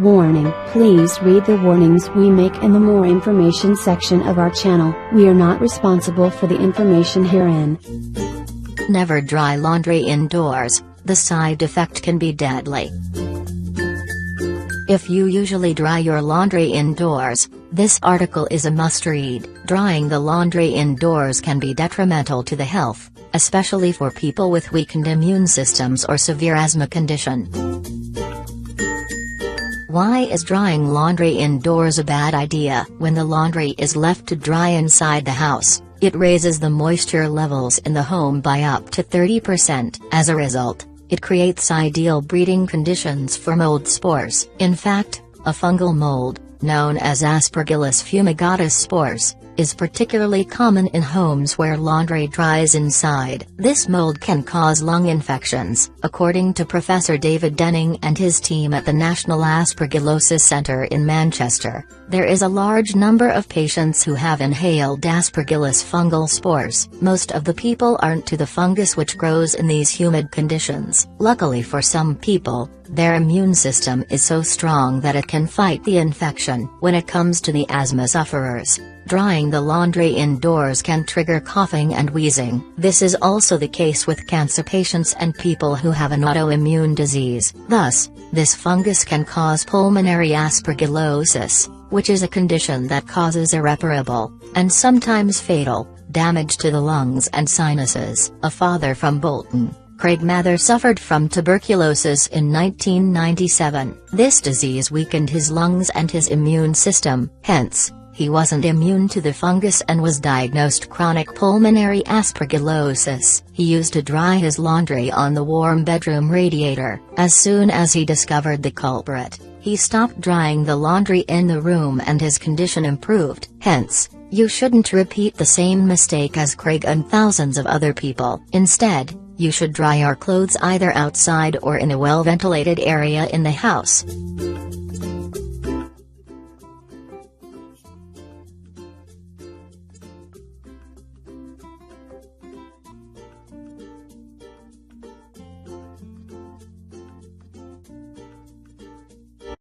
Warning: please read the warnings we make in the more information section of our channel. We are not responsible for the information herein. Never dry laundry indoors. The side effect can be deadly. If you usually dry your laundry indoors, this article is a must-read. Drying the laundry indoors can be detrimental to the health, especially for people with weakened immune systems or severe asthma condition. Why is drying laundry indoors a bad idea? When the laundry is left to dry inside the house, it raises the moisture levels in the home by up to 30%. As a result, it creates ideal breeding conditions for mold spores. In fact, a fungal mold, known as Aspergillus fumigatus spores, is particularly common in homes where laundry dries inside. This mold can cause lung infections, according to Professor David Denning and his team at the National Aspergillosis Centre in Manchester. There is a large number of patients who have inhaled Aspergillus fungal spores. Most of the people aren't to the fungus which grows in these humid conditions. Luckily for some people, their immune system is so strong that it can fight the infection. When it comes to the asthma sufferers, drying the laundry indoors can trigger coughing and wheezing. This is also the case with cancer patients and people who have an autoimmune disease. Thus, this fungus can cause pulmonary aspergillosis, which is a condition that causes irreparable, and sometimes fatal, damage to the lungs and sinuses. A father from Bolton, Craig Mather, suffered from tuberculosis in 1997. This disease weakened his lungs and his immune system, hence, he wasn't immune to the fungus and was diagnosed chronic pulmonary aspergillosis. He used to dry his laundry on the warm bedroom radiator. As soon as he discovered the culprit, he stopped drying the laundry in the room and his condition improved. Hence, you shouldn't repeat the same mistake as Craig and thousands of other people. Instead, you should dry your clothes either outside or in a well-ventilated area in the house.